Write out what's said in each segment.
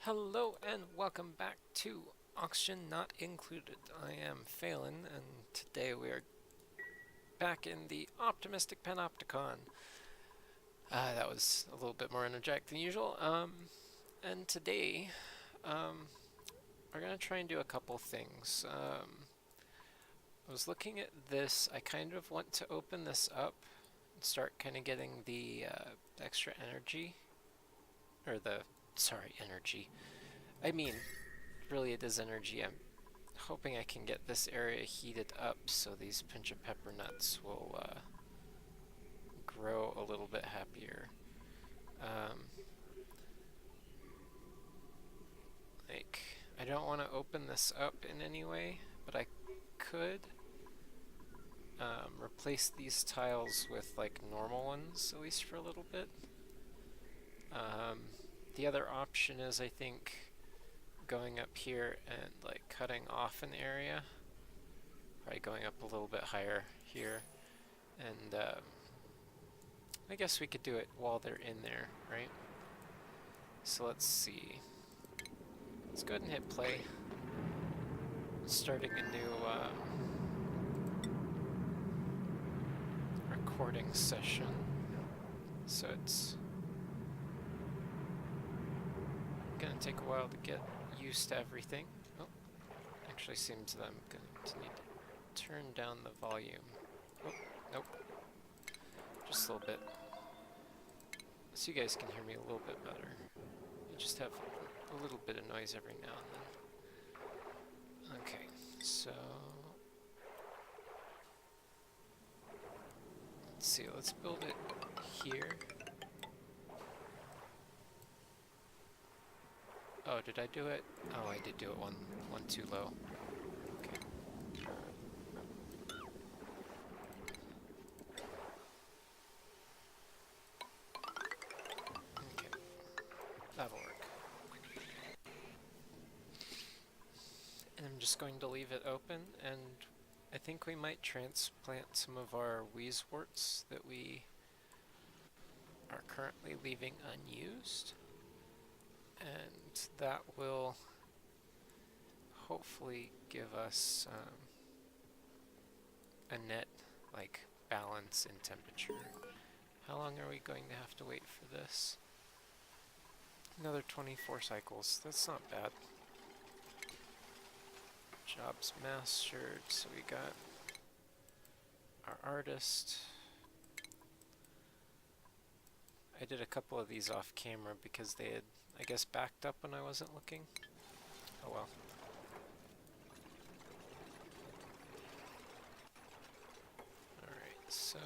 Hello and welcome back to Oxygen Not Included. I am Phelan, and today we are back in the Optimistic Panopticon. That was a little bit more energetic than usual. And today, we're gonna try and do a couple things. I was looking at this. I kind of want to open this up and start kind of getting the extra energy, or energy. I mean, really it is energy. I'm hoping I can get this area heated up so these pinch of pepper nuts will grow a little bit happier. Um, like, I don't want to open this up in any way, but I could replace these tiles with like normal ones, at least for a little bit. The other option is, I think, going up here and like cutting off an area, probably going up a little bit higher here, and I guess we could do it while they're in there, right? So let's see. Let's go ahead and hit play. Starting a new recording session. So it's gonna take a while to get used to everything. Oh, actually seems that I'm going to need to turn down the volume. Oh, nope. Just a little bit. So you guys can hear me a little bit better. You just have a little bit of noise every now and then. Okay, so let's see, let's build it here. Oh, did I do it? Oh, I did do it one too low. Okay. Okay, that'll work. And I'm just going to leave it open, and I think we might transplant some of our wheezeworts that we are currently leaving unused. And that will hopefully give us a net like balance in temperature. How long are we going to have to wait for this? Another 24 cycles. That's not bad. Jobs mastered. So we got our artist. I did a couple of these off camera because they had, I guess, backed up when I wasn't looking. Oh well. Alright, so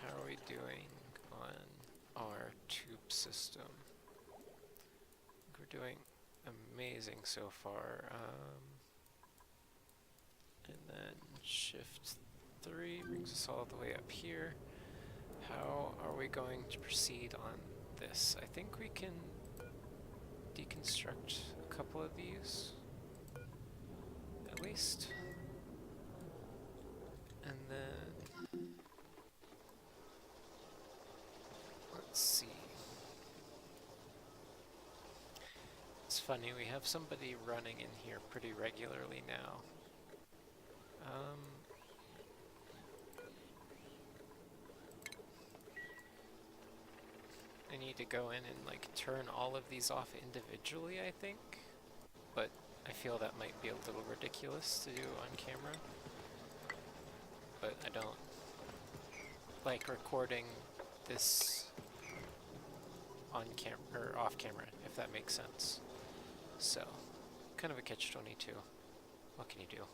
how are we doing on our tube system? I think we're doing amazing so far. And then shift 3 brings us all the way up here. How are we going to proceed on this? I think we can deconstruct a couple of these, at least. And then, let's see. It's funny, we have somebody running in here pretty regularly now. I need to go in and like turn all of these off individually, I think, but I feel that might be a little ridiculous to do on camera, but I don't like recording this on camera or off camera, if that makes sense. So, kind of a catch-22. What can you do?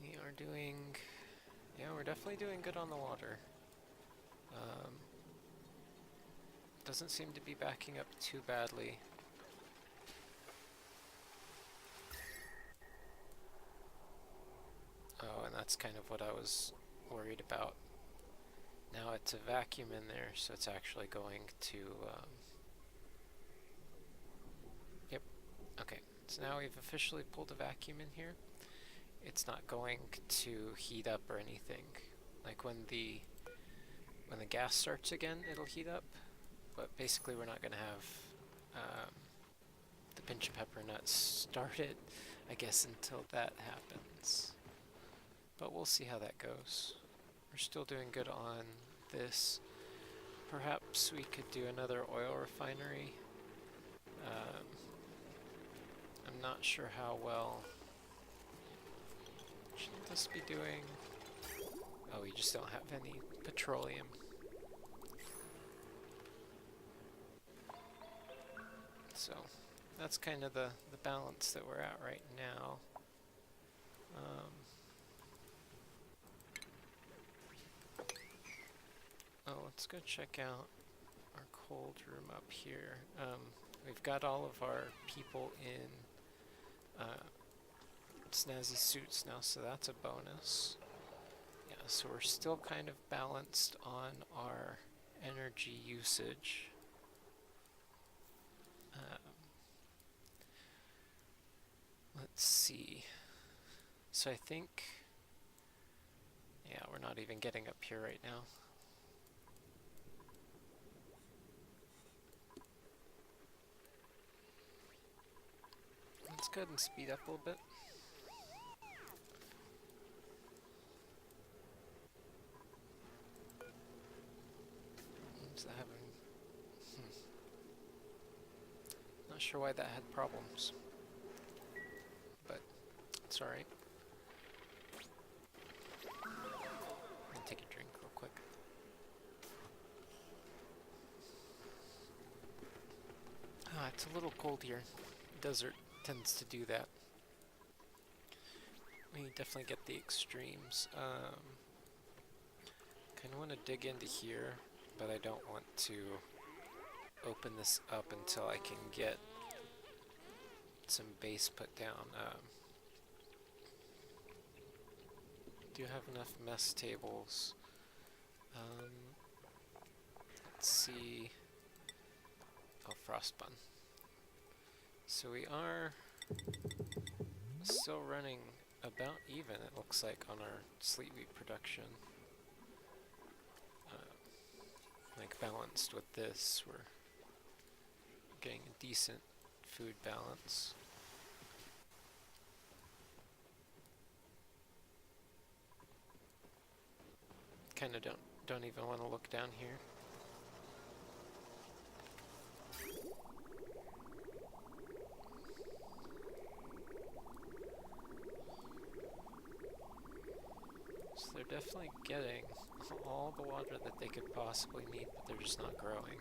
We are doing, yeah, we're definitely doing good on the water. Doesn't seem to be backing up too badly. Oh, and that's kind of what I was worried about. Now it's a vacuum in there, so it's actually going to, yep, okay. So now we've officially pulled a vacuum in here. It's not going to heat up or anything like like when the gas starts again, it'll heat up. But basically, we're not going to have the pinch of pepper nuts started, I guess, until that happens. But we'll see how that goes. We're still doing good on this. Perhaps we could do another oil refinery. I'm not sure how well. Shouldn't this be doing? Oh, we just don't have any petroleum. So that's kind of the balance that we're at right now. Oh, let's go check out our cold room up here. We've got all of our people in snazzy suits now, so that's a bonus. Yeah, so we're still kind of balanced on our energy usage. Let's see. So I think, yeah, we're not even getting up here right now. Let's go ahead and speed up a little bit. Is that having? Not sure why that had problems, but it's alright. I'm gonna take a drink real quick. Ah, it's a little cold here. Desert tends to do that. We definitely get the extremes. Kind of want to dig into here, but I don't want to open this up until I can get some base put down. Do you have enough mess tables? Let's see. Oh, frostbun. So we are still running about even, it looks like, on our sleet wheat production. Like balanced with this, we're getting a decent food balance. Kind of don't even want to look down here. So they're definitely getting all the water that they could possibly need, but they're just not growing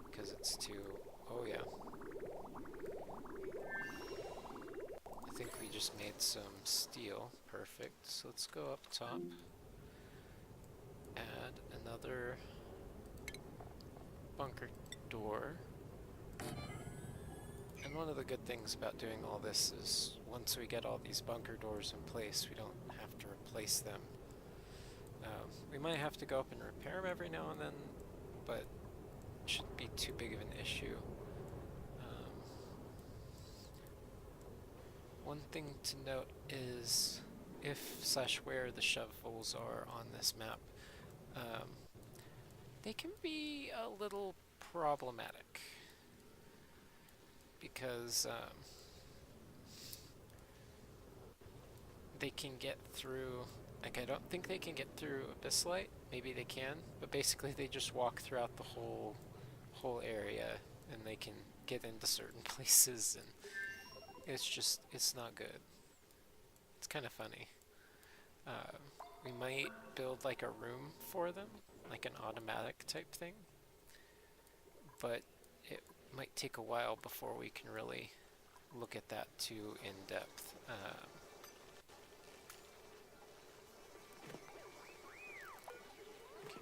because it's too. Oh yeah. I think we just made some steel. Perfect. So let's go up top. Add another bunker door. And one of the good things about doing all this is once we get all these bunker doors in place, we don't have to replace them. We might have to go up and repair them every now and then, but it shouldn't be too big of an issue. One thing to note is if/where the shovels are on this map, they can be a little problematic because they can get through. Like, I don't think they can get through Abysslight. Maybe they can, but basically they just walk throughout the whole area, and they can get into certain places, and it's not good. It's kind of funny. We might build like a room for them, like an automatic type thing, but it might take a while before we can really look at that too in depth.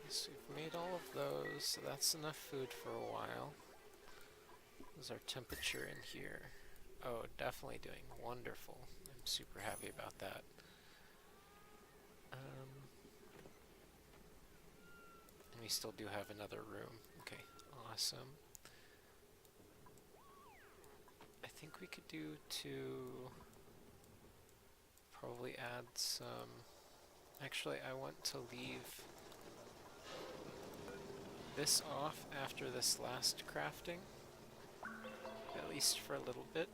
So we've made all of those, so that's enough food for a while. There's our temperature in here. Oh, definitely doing wonderful. I'm super happy about that. And we still do have another room. Okay, awesome. I think we could do to probably add some Actually, I want to leave this off after this last crafting, at least for a little bit.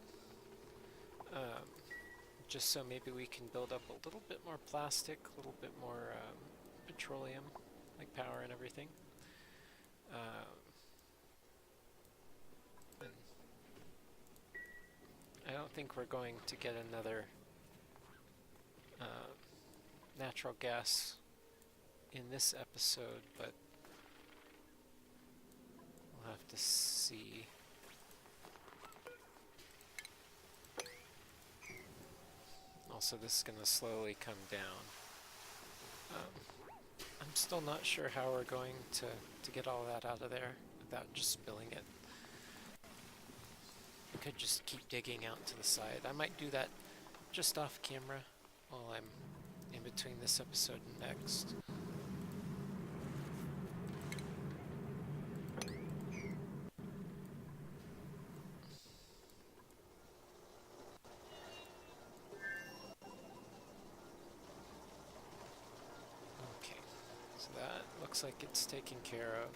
Just so maybe we can build up a little bit more plastic, a little bit more petroleum, like power and everything. And I don't think we're going to get another natural gas in this episode, but we'll have to see. Also, this is going to slowly come down. I'm still not sure how we're going to get all that out of there without just spilling it. I could just keep digging out to the side. I might do that just off camera while I'm in between this episode and next. Okay, so that looks like it's taken care of.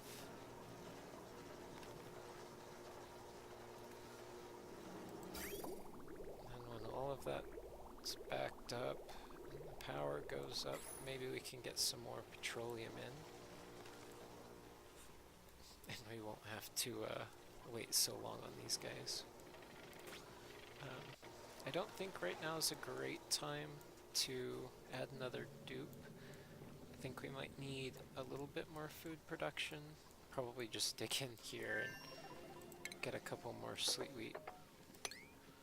And when all of that's backed up and the power goes up, maybe we can get some more petroleum in. And we won't have to wait so long on these guys. I don't think right now is a great time to add another dupe. I think we might need a little bit more food production. Probably just dig in here and get a couple more sweet wheat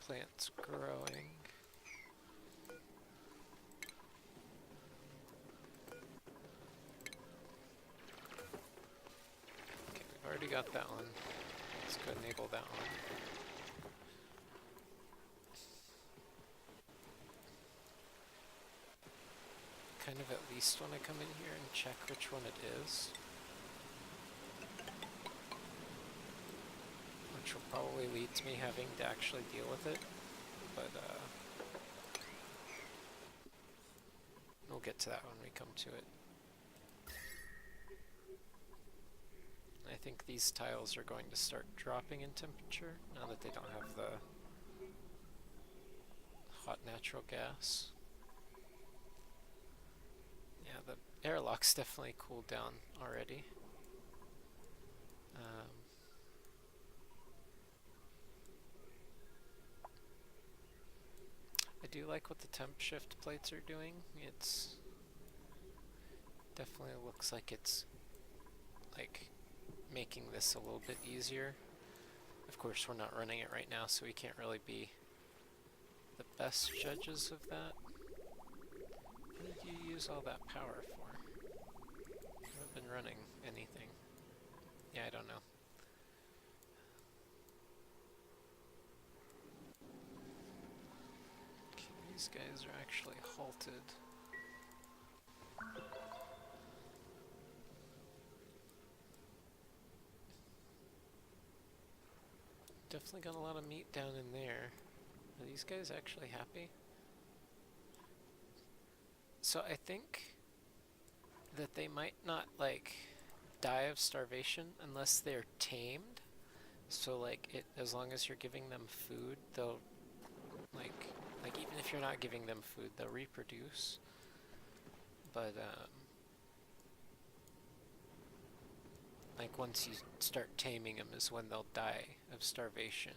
plants growing. Okay, we've already got that one. Let's go enable that one. Kind of at least want to come in here and check which one it is. Which will probably lead to me having to actually deal with it, but we'll get to that when we come to it. I think these tiles are going to start dropping in temperature now that they don't have the hot natural gas. Yeah, the airlock's definitely cooled down already. I do like what the temp shift plates are doing. It's definitely looks like it's like making this a little bit easier. Of course, we're not running it right now, so we can't really be the best judges of that. What did you use all that power for? I haven't been running anything. Yeah, I don't know. Okay, these guys are actually halted. Definitely got a lot of meat down in there. Are these guys actually happy? So I think that they might not like die of starvation unless they're tamed. So like as long as you're giving them food, they'll like even if you're not giving them food, they'll reproduce. But like once you start taming them is when they'll die of starvation.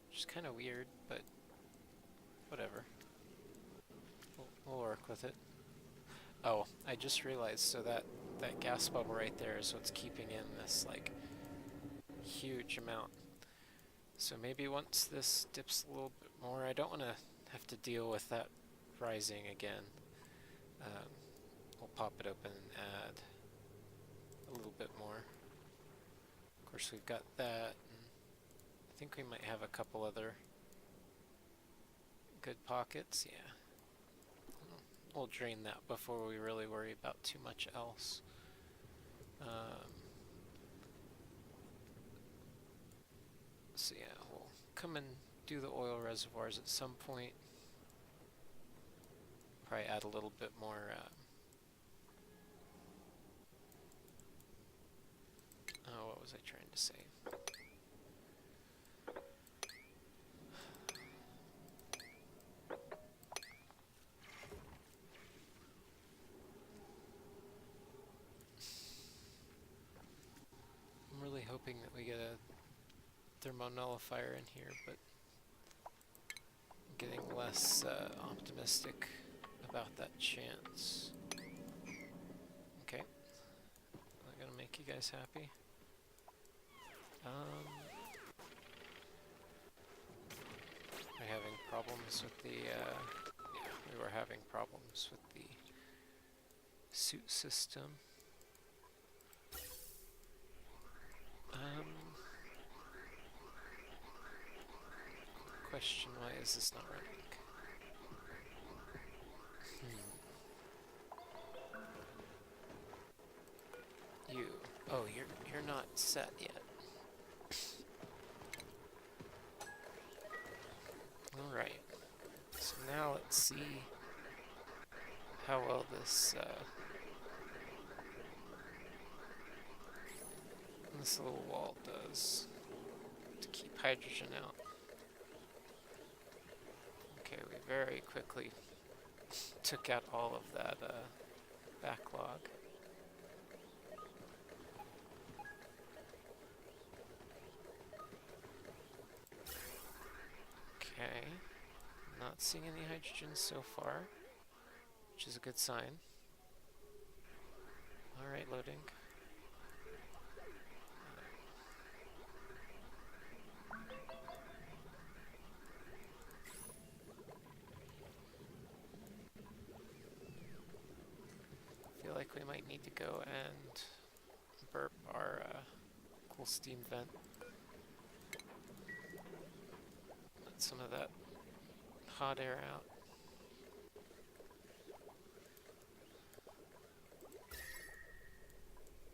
Which is kind of weird, but whatever. We'll work with it. Oh, I just realized, so that gas bubble right there is what's keeping in this like huge amount. So maybe once this dips a little bit more, I don't want to have to deal with that rising again. We'll pop it open and add a little bit more. Of course, we've got that. And I think we might have a couple other good pockets. Yeah. We'll drain that before we really worry about too much else. So yeah, we'll come and do the oil reservoirs at some point. probably add a little bit more. Oh, what was I trying to say? I'm really hoping that we get a thermo nullifier in here, but I'm getting less optimistic about that chance. Okay, am I gonna make you guys happy? We're having problems with the, yeah, we were having problems with the suit system. Question, why is this not running? You, oh, you're not set yet. Alright, so now let's see how well this, this little wall does to keep hydrogen out. Okay, we very quickly took out all of that backlog. Okay, not seeing any hydrogen so far, which is a good sign. Alright, loading. Feel like we might need to go and burp our cool steam vent. Let some of that hot air out.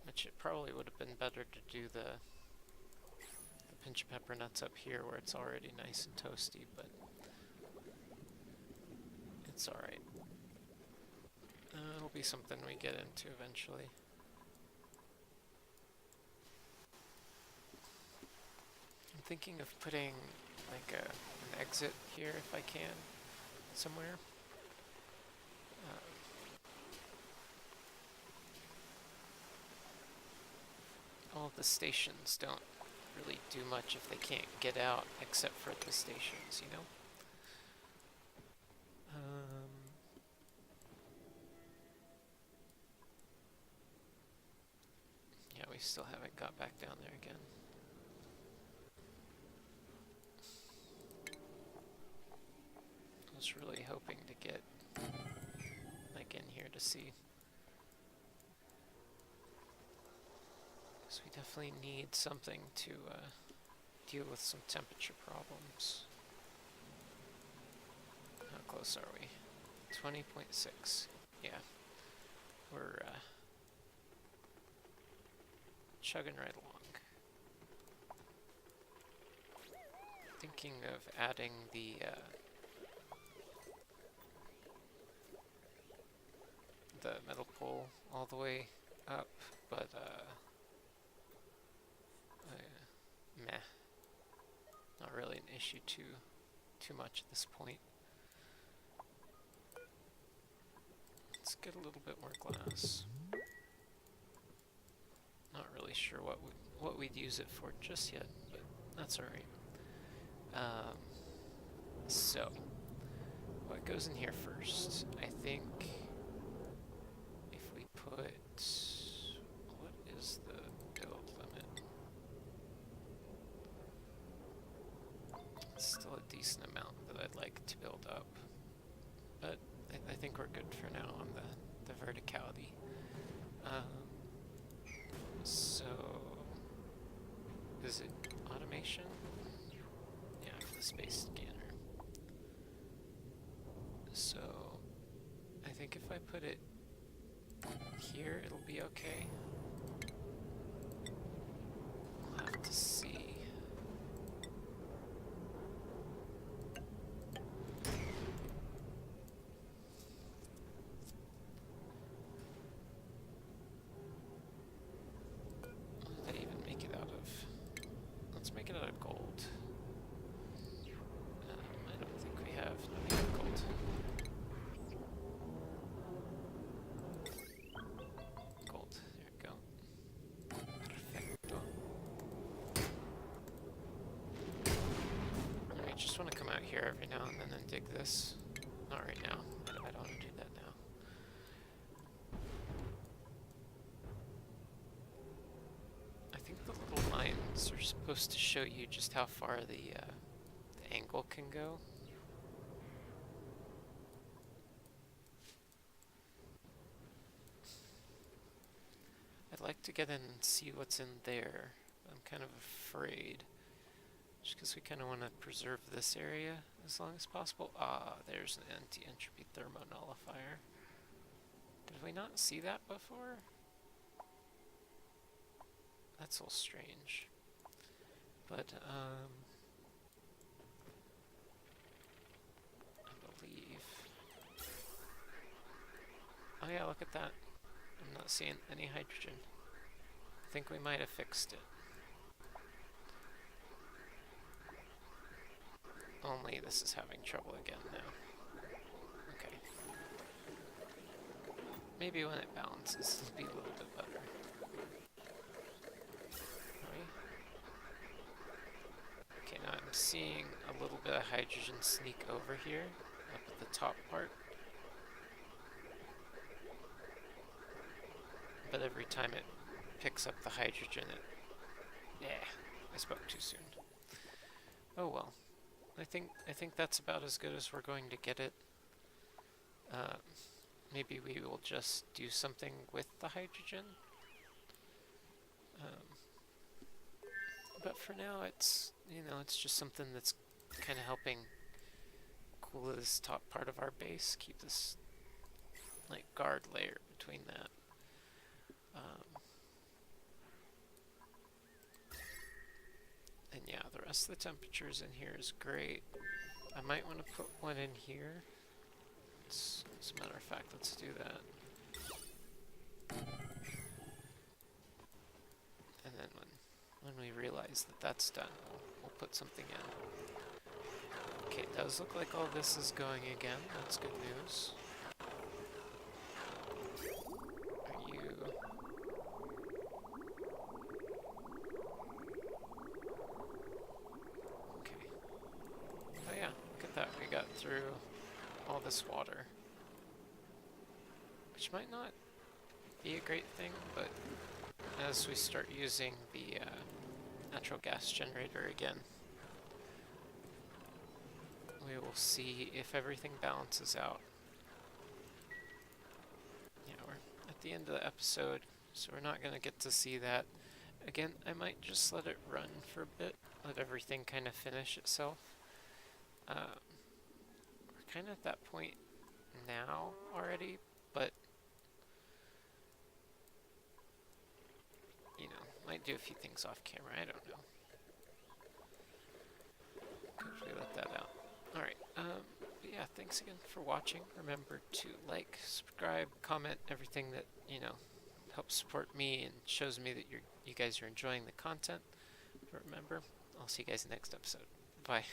Which it probably would have been better to do the pinch of pepper nuts up here where it's already nice and toasty, but it's alright. It'll be something we get into eventually. I'm thinking of putting like an exit here if I can, somewhere. All of the stations don't really do much if they can't get out, except for the stations, you know? Yeah, we still haven't got back down there again. I was really hoping to get like in here to see. So we definitely need something to deal with some temperature problems. How close are we? 20.6. Yeah. We're chugging right along. Thinking of adding the metal pole all the way up, but meh. Not really an issue too much at this point. Let's get a little bit more glass. Not really sure what we'd use it for just yet, but that's alright. So, what goes in here first? I think if we put, what is the build limit? It's still a decent amount that I'd like to build up, but I think we're good for now on the verticality. So, is it automation? Yeah, for the space scanner. So, I think if I put it here, it'll be okay. We'll have to see. out here every now and then and dig this. Not right now. I don't want to do that now. I think the little lines are supposed to show you just how far the angle can go. I'd like to get in and see what's in there. I'm kind of afraid. Just because we kind of want to preserve this area as long as possible. Ah, there's an anti-entropy thermonullifier. Did we not see that before? That's all strange. But, I believe... Oh yeah, look at that. I'm not seeing any hydrogen. I think we might have fixed it. Only this is having trouble again now. Okay. Maybe when it balances, it'll be a little bit better. Okay, now I'm seeing a little bit of hydrogen sneak over here, up at the top part. But every time it picks up the hydrogen, I spoke too soon. Oh well. I think that's about as good as we're going to get it. Maybe we will just do something with the hydrogen. But for now, it's just something that's kind of helping cool this top part of our base, keep this like guard layer between that. And yeah, the rest of the temperatures in here is great. I might want to put one in here. As a matter of fact, let's do that. And then when we realize that that's done, we'll put something in. Okay, it does look like all this is going again. That's good news. Are you... Okay. Oh yeah, look at that. We got through all this water. Which might not be a great thing, but as we start using the natural gas generator again, we will see if everything balances out. Yeah, we're at the end of the episode, so we're not going to get to see that. Again, I might just let it run for a bit, let everything kind of finish itself. We're kind of at that point now already, but might do a few things off camera, I don't know. Hopefully let that out. Alright, but yeah, thanks again for watching. Remember to like, subscribe, comment, everything that, helps support me and shows me that you guys are enjoying the content. But remember, I'll see you guys in the next episode. Bye.